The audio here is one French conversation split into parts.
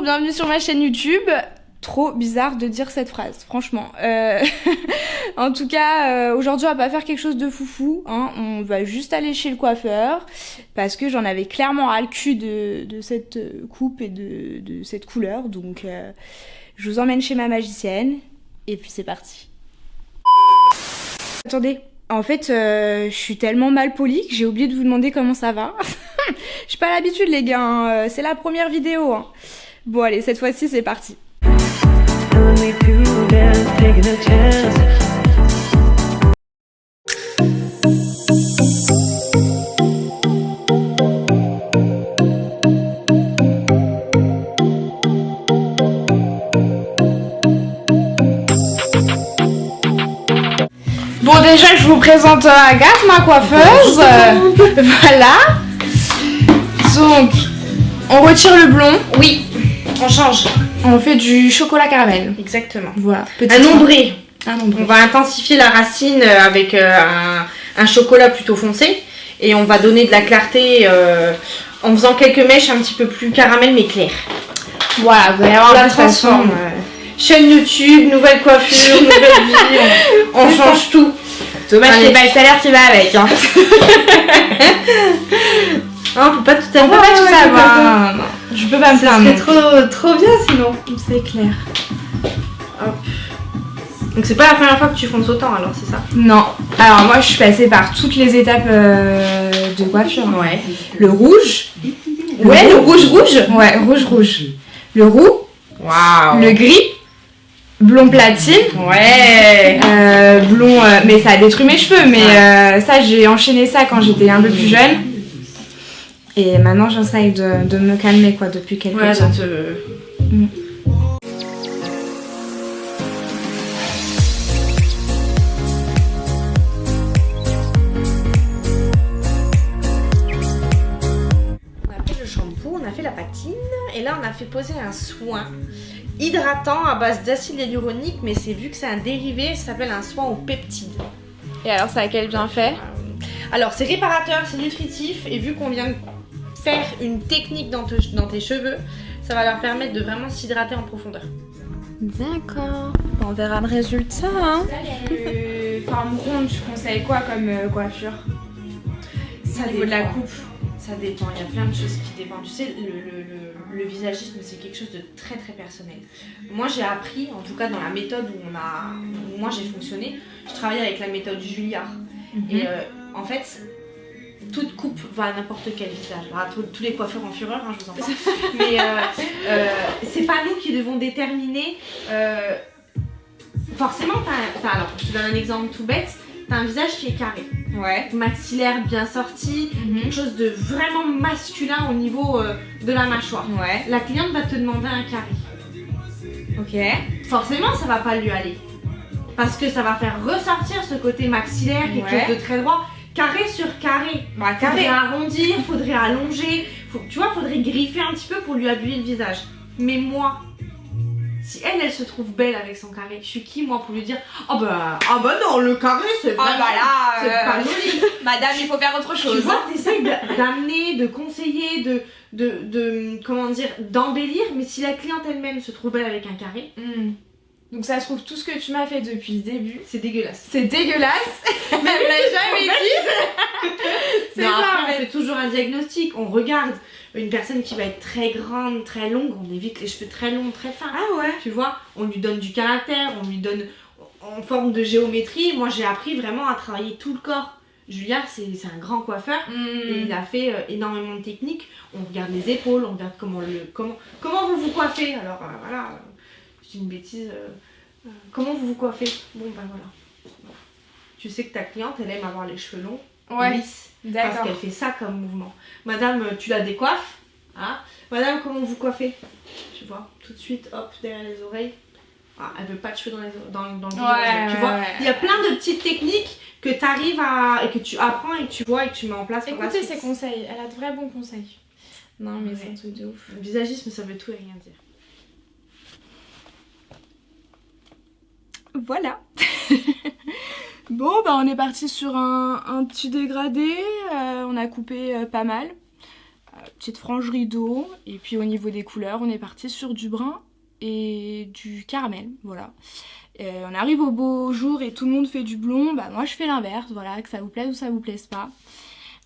bienvenue sur ma chaîne YouTube. Trop bizarre de dire cette phrase, franchement. En tout cas, aujourd'hui on va pas faire quelque chose de foufou, hein. On va juste aller chez le coiffeur parce que j'en avais clairement ras le cul de cette coupe et de cette couleur. Donc je vous emmène chez ma magicienne et puis c'est parti. Attendez, en fait je suis tellement mal polie que j'ai oublié de vous demander comment ça va. J'ai pas l'habitude les gars, hein. C'est la première vidéo, hein. Bon allez, cette fois-ci c'est parti. Bon déjà je vous présente Agathe, ma coiffeuse. Voilà. Donc on retire le blond. Oui, on change. On fait du chocolat caramel. Exactement. Voilà. Un ombré. Un ombré. On va intensifier la racine avec un chocolat plutôt foncé. Et on va donner de la clarté en faisant quelques mèches un petit peu plus caramel mais claires. Voilà, vous allez avoir La de toute façon. transforme. Chaîne YouTube, nouvelle coiffure, nouvelle vie. On change tout. Dommage qu'il n'y ait pas le salaire qui va avec. Hein. Non, on peut pas tout On peut avoir. pas tout avoir. Non, non. Je peux pas me plaindre. C'est trop bien sinon. C'est clair. Hop. Donc c'est pas la première fois que tu fonces autant alors, c'est ça? Non. Alors moi je suis passée par toutes les étapes de coiffure. Ouais. Le rouge. Ouais, le rouge. Ouais, rouge. Le roux. Waouh. Le gris. Blond platine. Ouais. Blond, mais ça a détruit mes cheveux. Mais ça, j'ai enchaîné ça quand j'étais un peu plus jeune. Et maintenant, j'essaye de me calmer quoi depuis quelques temps. On a fait le shampoo, on a fait la patine et là on a fait poser un soin hydratant à base d'acide hyaluronique, mais c'est vu que c'est un dérivé, ça s'appelle un soin aux peptides. Et alors, ça a quel bienfait? Alors c'est réparateur, c'est nutritif et vu qu'on vient de faire une technique dans tes cheveux, ça va leur permettre de vraiment s'hydrater en profondeur. D'accord. On verra le résultat. Hein. Forme ronde, je conseille quoi comme coiffure? Ça Au niveau de la coupe. Ça dépend, il y a plein de choses qui dépendent. Tu sais, le visagisme, c'est quelque chose de très très personnel. Moi, j'ai appris, en tout cas dans la méthode où moi j'ai fonctionné, je travaillais avec la méthode Julliard. Et en fait, toute coupe va à n'importe quel visage. Alors, tous les coiffeurs en fureur, hein, je vous en parle. Mais c'est pas nous qui devons déterminer. Forcément, alors, je te donne un exemple tout bête. T'as un visage qui est carré. Ouais. Maxillaire bien sorti, quelque chose de vraiment masculin au niveau de la mâchoire. Ouais. La cliente va te demander un carré. Ok. Forcément, ça va pas lui aller. Parce que ça va faire ressortir ce côté maxillaire, quelque chose de très droit. Carré sur carré. Bah, carré. Faudrait arrondir, faudrait allonger. Tu vois, faudrait griffer un petit peu pour lui habiller le visage. Mais moi, si elle se trouve belle avec son carré, je suis qui moi pour lui dire ah bah non, le carré c'est vraiment c'est pas joli. Madame, il faut faire autre chose. Tu vois, t'essayes d'amener, de conseiller, de comment dire, d'embellir, mais si la cliente elle-même se trouve belle avec un carré, Donc ça se trouve, tout ce que tu m'as fait depuis le début, c'est dégueulasse. c'est dégueulasse. Elle me l'a jamais dit. C'est Non, ça après, en on fait. fait toujours un diagnostic, on regarde une personne qui va être très grande, très longue, on évite les cheveux très longs, très fins. Ah ouais. Tu vois, on lui donne du caractère, on lui donne en forme de géométrie. Moi j'ai appris vraiment à travailler tout le corps. Julien c'est un grand coiffeur et il a fait énormément de techniques. On regarde les épaules, on regarde comment vous vous coiffez. Alors voilà, je dis une bêtise. Comment vous vous coiffez? Bon ben voilà. Tu sais que ta cliente elle aime avoir les cheveux longs, lisses, parce D'accord. qu'elle fait ça comme mouvement. Madame, tu la décoiffes, hein? Madame, comment vous coiffez? Tu vois, tout de suite, hop, derrière les oreilles. Ah, elle veut pas de cheveux dans le visage. Tu vois, il y a plein de petites techniques que tu arrives à et que tu apprends et que tu vois et que tu mets en place. Écoutez ses conseils, elle a de vrais bons conseils. Non mais c'est un truc de ouf. Le visagisme, ça veut tout et rien dire. Voilà. Bon, bah on est parti sur un petit dégradé. On a coupé pas mal. petite frange rideau. Et puis au niveau des couleurs, on est parti sur du brun et du caramel, voilà. On arrive au beau jour et tout le monde fait du blond, bah moi je fais l'inverse, voilà, que ça vous plaise ou ça vous plaise pas.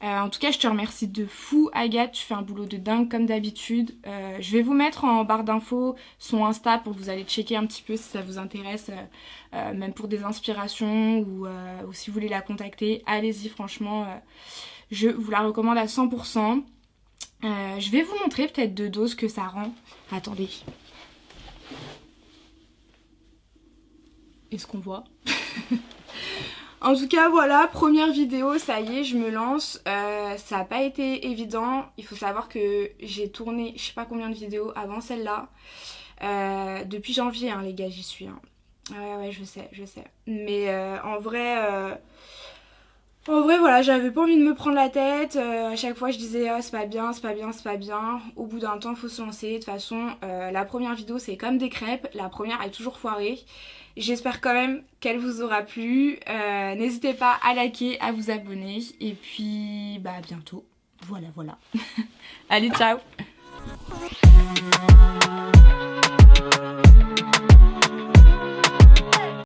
En tout cas, je te remercie de fou, Agathe, tu fais un boulot de dingue comme d'habitude. Je vais vous mettre en barre d'infos son Insta pour que vous allez checker un petit peu si ça vous intéresse, même pour des inspirations ou si vous voulez la contacter. Allez-y, franchement, je vous la recommande à 100%. Je vais vous montrer peut-être de dos ce que ça rend. Attendez. Est-ce qu'on voit? En tout cas voilà, première vidéo, ça y est, je me lance. Ça n'a pas été évident. Il faut savoir que j'ai tourné je sais pas combien de vidéos avant celle-là. Depuis janvier, hein, les gars, j'y suis. Hein. Ouais, je sais. Mais en vrai, voilà, j'avais pas envie de me prendre la tête. À chaque fois, je disais, oh, c'est pas bien. Au bout d'un temps, faut se lancer. De toute façon, la première vidéo, c'est comme des crêpes. La première est toujours foirée. J'espère quand même qu'elle vous aura plu. N'hésitez pas à liker, à vous abonner. Et puis, bah, à bientôt. Voilà. Allez, ciao!